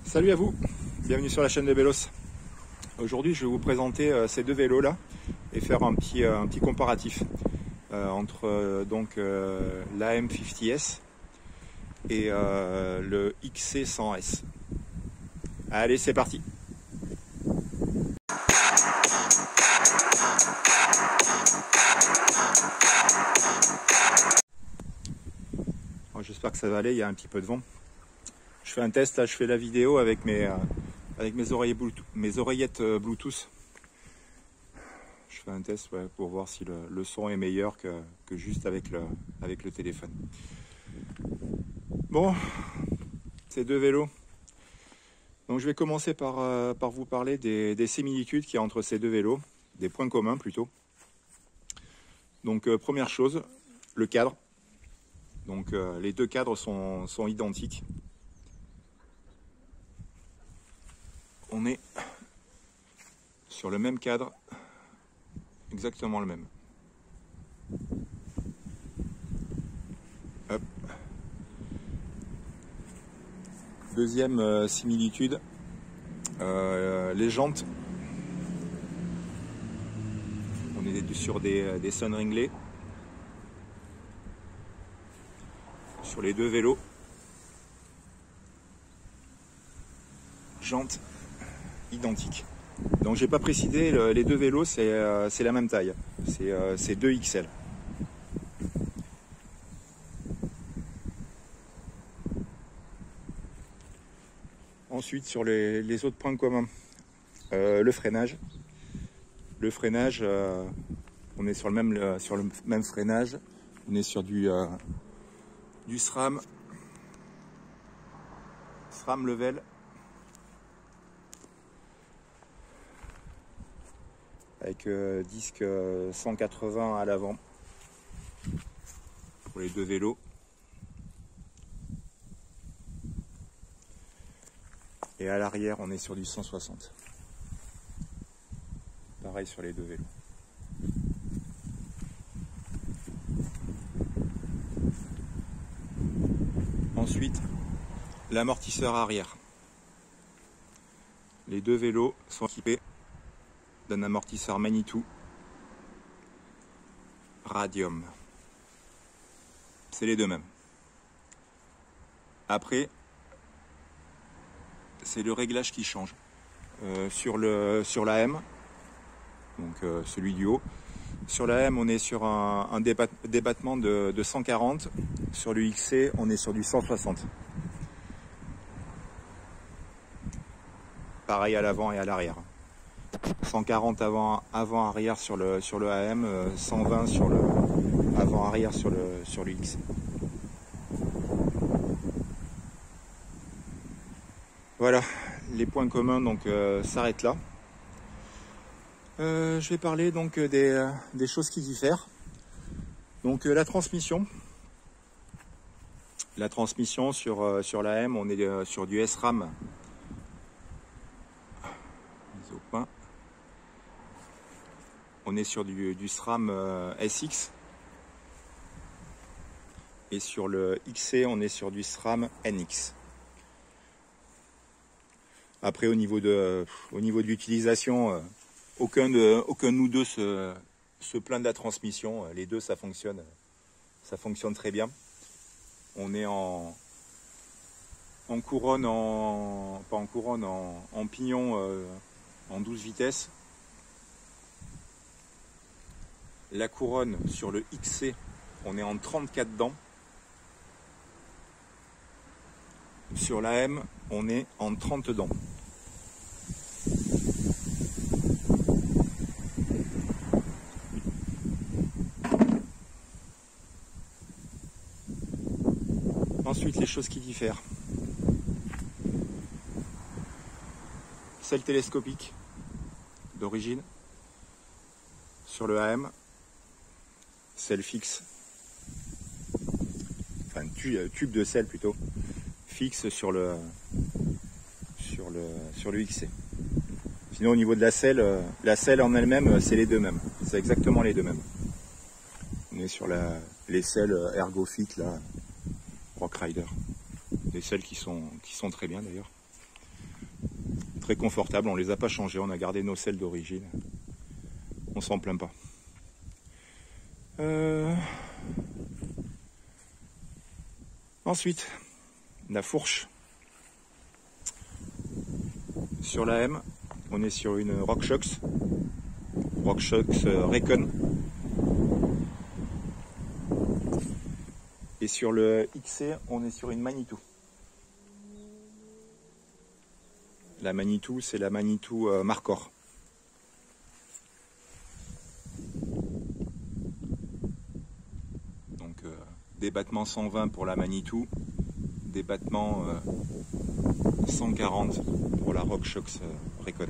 Salut à vous, bienvenue sur la chaîne de Vélos. Aujourd'hui je vais vous présenter ces deux vélos là et faire un petit comparatif entre l'AM50S et le XC100S. Allez, c'est parti. J'espère que ça va aller, il y a un petit peu de vent. Je fais un test, là je fais la vidéo avec mes oreillettes Bluetooth. Je fais un test pour voir si le son est meilleur que juste avec le téléphone. Bon, ces deux vélos. Donc je vais commencer par vous parler des similitudes qu'il y a entre ces deux vélos, des points communs plutôt. Donc première chose, le cadre. Donc les deux cadres sont identiques. On est sur le même cadre, exactement le même. Hop. Deuxième similitude, les jantes. On est sur des Sunringley. Sur les deux vélos. Jantes identiques. Donc j'ai pas précisé, les deux vélos c'est la même taille. C'est 2 XL. Ensuite sur les autres points communs, le freinage. Le freinage, on est sur le même freinage. On est sur du SRAM level. Avec disque 180 à l'avant pour les deux vélos. Et à l'arrière, on est sur du 160. Pareil sur les deux vélos. Ensuite, l'amortisseur arrière. Les deux vélos sont équipés d'un amortisseur Manitou Radium. C'est les deux mêmes. Après, c'est le réglage qui change. Sur la M, donc celui du haut. Sur la M, on est sur un débattement de 140. Sur le XC, on est sur du 160. Pareil à l'avant et à l'arrière. 140 avant-arrière sur le AM, 120 sur le avant-arrière sur le X. Voilà, les points communs donc s'arrêtent là. Je vais parler donc des choses qui diffèrent. Donc la transmission. La transmission sur la M, on est sur du SRAM. On est sur du SRAM SX. Et sur le XC, on est sur du SRAM NX. Après, au niveau de l'utilisation, aucun de nous deux se plaint de la transmission. Les deux, ça fonctionne très bien. On est en couronne, pas en couronne, en pignon en 12 vitesses. La couronne sur le XC, on est en 34 dents. Sur la M, on est en 30 dents. Ensuite, les choses qui diffèrent. Celle télescopique d'origine sur le AM. Selle fixe, enfin tube de selle plutôt, fixe sur le XC. Sinon au niveau de la selle en elle-même, c'est les deux mêmes. C'est exactement les deux mêmes. On est sur les selles Ergofit là, Rock Rider. Des selles qui sont très bien d'ailleurs. très confortables, on les a pas changés, on a gardé nos selles d'origine. On s'en plaint pas. Ensuite, la fourche. Sur la M, on est sur une RockShox Recon. Et sur le XC, on est sur une Manitou. La Manitou, c'est la Manitou Marcor. Donc des battements 120 pour la Manitou, des battements 140 pour la RockShox Recon.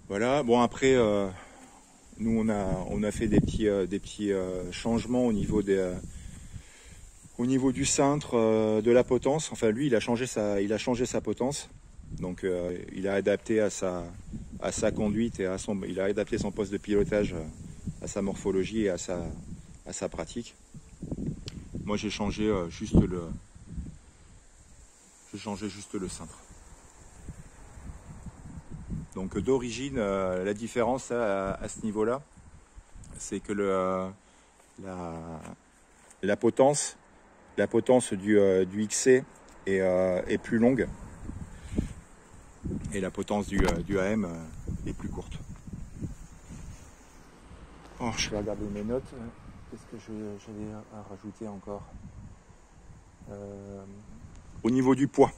Voilà, bon après, nous on a fait des petits changements au niveau du cintre, de la potence. Enfin lui, il a changé sa potence. Donc il a adapté à sa conduite et il a adapté son poste de pilotage à sa morphologie et à sa pratique. Moi j'ai changé juste le cintre. Donc d'origine, la différence à ce niveau-là, c'est que la potence du XC est plus longue et la potence du AM est plus courte. Oh, je vais regarder mes notes. Qu'est-ce que j'avais à rajouter encore? Au niveau du poids.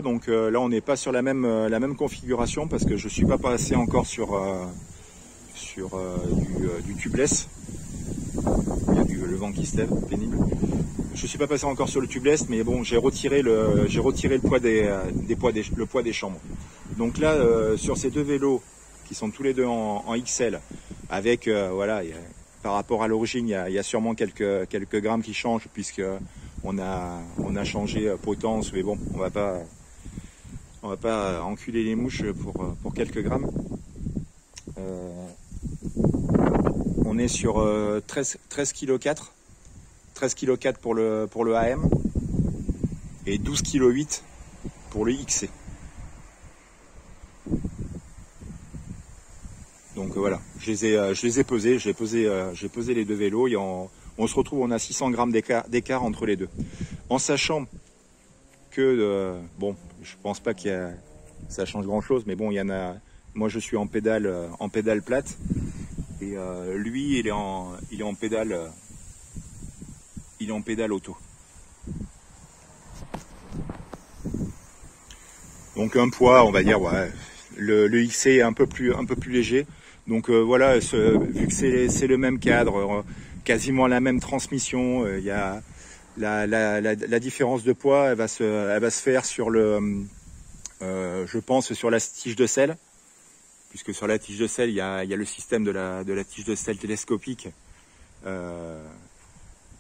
Donc là on n'est pas sur la même configuration parce que je suis pas passé encore sur du tubeless. Il y a le vent qui se lève, pénible. Je suis pas passé encore sur le tubeless, mais bon, j'ai retiré le poids des chambres. Donc là, sur ces deux vélos qui sont tous les deux en XL, avec voilà, par rapport à l'origine, il y a sûrement quelques grammes qui changent puisque on a changé potence, mais bon, on va pas enculer les mouches pour quelques grammes. On est sur 13 kg 4, 13 kg 4 pour le AM et 12 kg 8 pour le XC. Donc voilà, je les ai pesés, j'ai pesé les deux vélos et on se retrouve, on a 600 grammes d'écart entre les deux. En sachant que, bon, je pense pas ça change grand chose, mais bon, il y en a, moi je suis en pédale plate, et lui il est en pédale auto. Donc un poids, on va dire, ouais, le XC est un peu plus léger. Donc voilà, vu que c'est le même cadre, quasiment la même transmission, il y a la différence de poids, elle va se faire sur je pense sur la tige de selle, puisque sur la tige de selle il y a le système de la tige de selle télescopique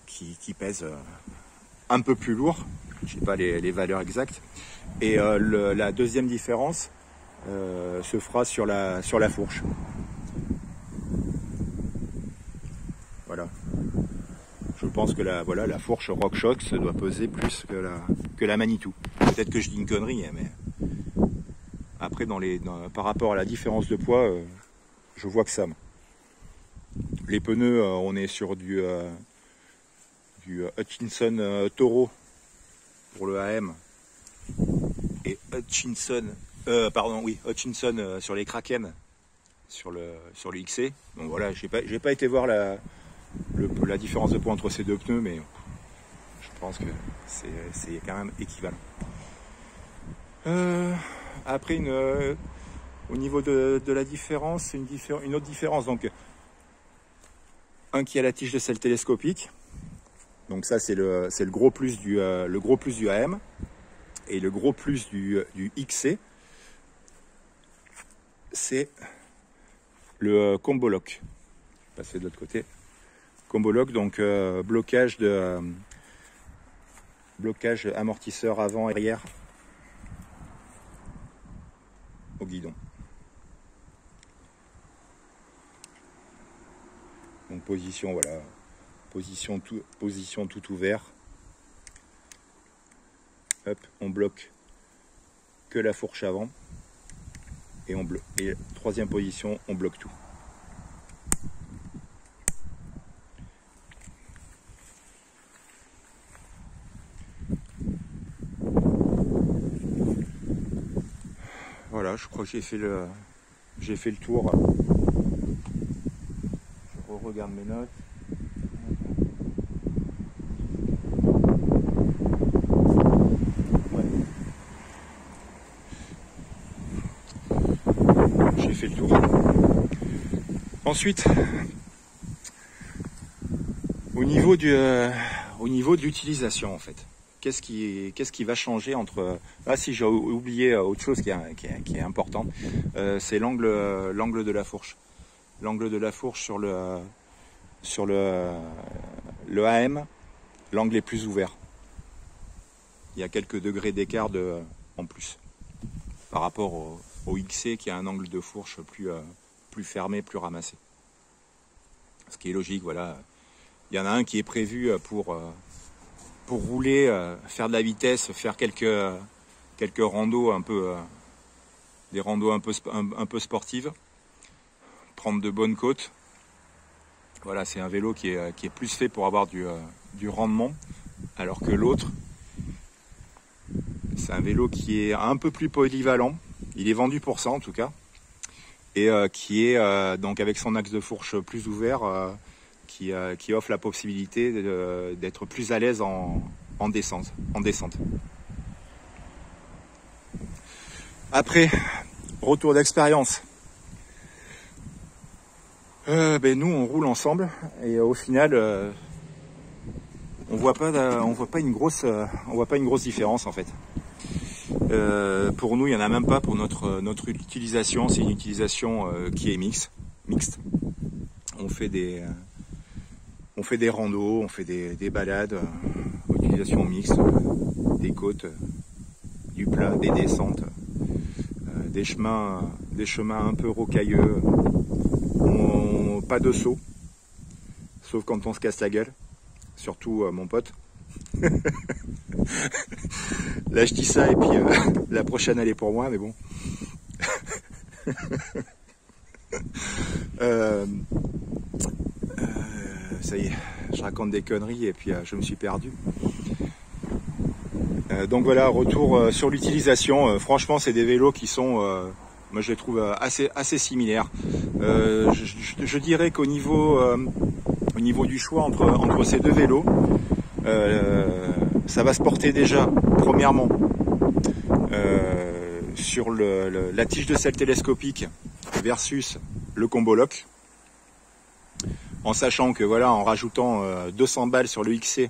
qui pèse un peu plus lourd. Je sais pas les valeurs exactes. Et la deuxième différence se fera sur la fourche. Voilà. Je pense que la fourche RockShox doit peser plus que la Manitou. Peut-être que je dis une connerie, mais après par rapport à la différence de poids, je vois que ça. Les pneus, on est sur du Hutchinson Toro pour le AM et Hutchinson sur les Kraken sur le XC. Donc voilà, j'ai pas été voir la différence de poids entre ces deux pneus, mais je pense que c'est quand même équivalent. Après, au niveau de la différence, une autre différence. Donc, un qui a la tige de selle télescopique. Donc ça, c'est le gros plus du AM. Et le gros plus du XC, c'est le combo lock. Passer de l'autre côté. Combo lock, donc blocage amortisseur avant et arrière au guidon. Donc position, voilà, position tout ouvert hop, on bloque que la fourche avant. Et troisième position, on bloque tout. Voilà, je crois que j'ai fait le tour. Je regarde mes notes. Ouais. J'ai fait le tour. Ensuite, au niveau de l'utilisation en fait. Qu'est-ce qui va changer entre... Ah si, j'ai oublié autre chose qui est important, c'est l'angle de la fourche. L'angle de la fourche sur le AM, l'angle est plus ouvert. Il y a quelques degrés d'écart en plus par rapport au XC qui a un angle de fourche plus fermé, plus ramassé. Ce qui est logique, voilà. Il y en a un qui est prévu pour rouler, faire de la vitesse, faire quelques randos des randos un peu sportives, prendre de bonnes côtes. Voilà, c'est un vélo qui est plus fait pour avoir du rendement, alors que l'autre, c'est un vélo qui est un peu plus polyvalent. Il est vendu pour ça en tout cas, et qui est donc avec son axe de fourche plus ouvert. Qui offre la possibilité d'être plus à l'aise en descente. Après, retour d'expérience. Nous, on roule ensemble et au final, on voit pas une grosse différence en fait. Pour nous, il n'y en a même pas pour notre utilisation. C'est une utilisation qui est mixte. On fait des randos, on fait des balades, utilisation mixte, des côtes, du plat, des descentes, des chemins un peu rocailleux, pas de saut, sauf quand on se casse la gueule, surtout mon pote. Là je dis ça et puis la prochaine elle est pour moi, mais bon. Ça y est, je raconte des conneries et puis je me suis perdu. Donc voilà, retour sur l'utilisation. Franchement, c'est des vélos qui sont, moi je les trouve assez similaires. Je dirais qu'au niveau du choix entre ces deux vélos, ça va se porter déjà, premièrement, sur la tige de selle télescopique versus le combo lock. En sachant que voilà, en rajoutant 200 balles sur le XC,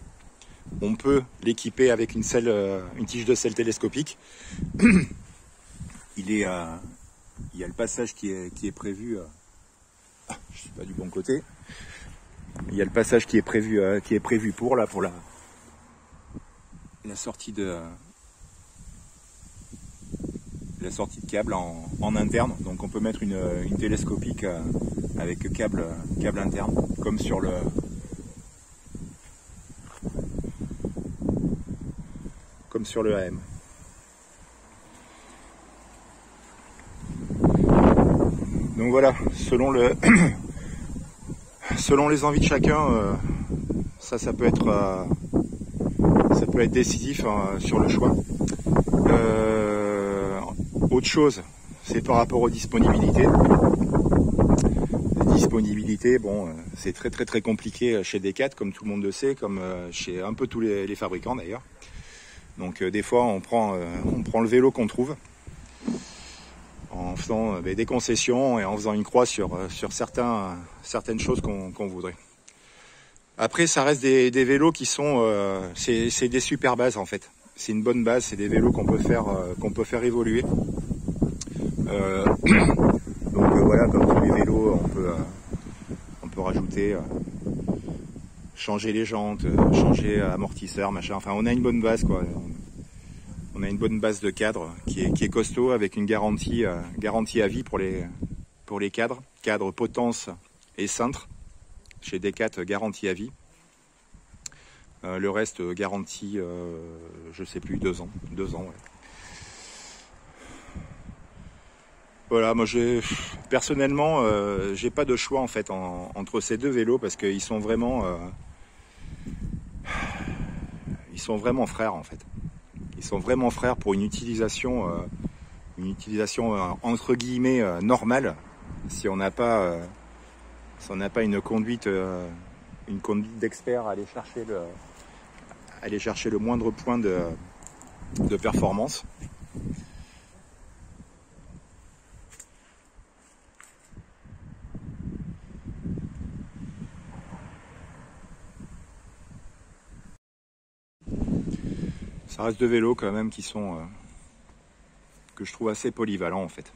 on peut l'équiper avec une tige de selle télescopique. Il y a le passage qui est prévu. Je suis pas du bon côté. Il y a le passage qui est prévu pour la sortie de câble en interne. Donc on peut mettre une télescopique avec câble interne, comme sur le AM. Donc voilà, selon les envies de chacun, ça peut être décisif sur le choix. Autre chose, c'est par rapport aux disponibilités. Les disponibilités, bon, c'est très compliqué chez Decat, comme tout le monde le sait, comme chez un peu tous les fabricants d'ailleurs. Donc des fois, on prend le vélo qu'on trouve, en faisant des concessions et en faisant une croix sur certaines choses qu'on voudrait. Après, ça reste des vélos qui sont, c'est des super bases en fait. C'est une bonne base, c'est des vélos qu'on peut faire évoluer. Donc voilà, comme tous les vélos, on peut rajouter, changer les jantes, changer amortisseur, machin. Enfin, on a une bonne base quoi. On a une bonne base de cadre qui est costaud, avec une garantie à vie pour les cadres potence et cintre. Chez Decat, garantie à vie. Le reste garantie, je sais plus, 2 ans. 2 ans, ouais. Voilà, moi personnellement, j'ai pas de choix en fait entre ces deux vélos parce qu'ils sont vraiment frères en fait. Ils sont vraiment frères pour une utilisation entre guillemets normale. Si on n'a pas une conduite d'expert à aller chercher le moindre point de performance. Ça reste deux vélos quand même qui sont que je trouve assez polyvalents en fait.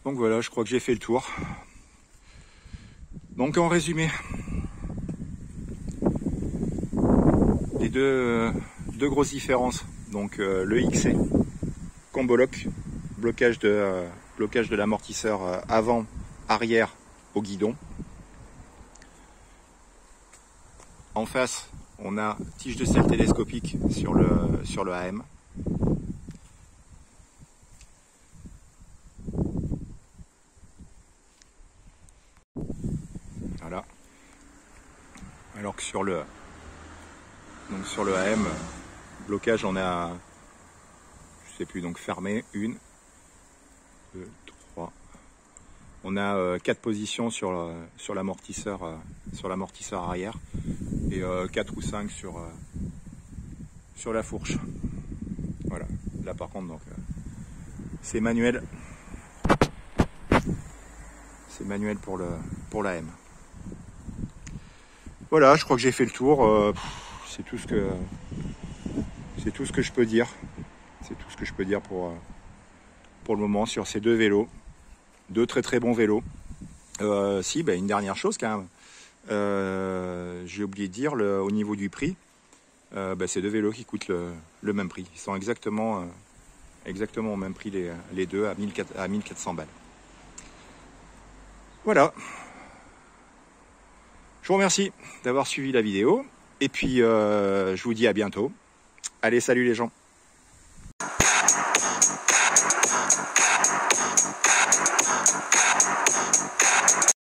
Donc voilà, je crois que j'ai fait le tour. Donc en résumé, les deux grosses différences. Donc le XC, combo lock, blocage de l'amortisseur avant, arrière au guidon. En face, on a tige de selle télescopique sur le AM. Voilà. Alors que sur le AM, blocage, on a, je sais plus, donc fermé, 1, 2, 3. On a 4 positions sur l'amortisseur arrière et 4 ou 5 sur la fourche. Voilà. Là par contre, donc c'est manuel. C'est manuel pour la M. Voilà, je crois que j'ai fait le tour. C'est tout ce que je peux dire. C'est tout ce que je peux dire pour le moment sur ces deux vélos. Deux très très bons vélos. Une dernière chose quand même. J'ai oublié de dire au niveau du prix. C'est deux vélos qui coûtent le même prix. Ils sont exactement au même prix les deux à 1400 balles. Voilà. Je vous remercie d'avoir suivi la vidéo. Et puis je vous dis à bientôt. Allez, salut les gens.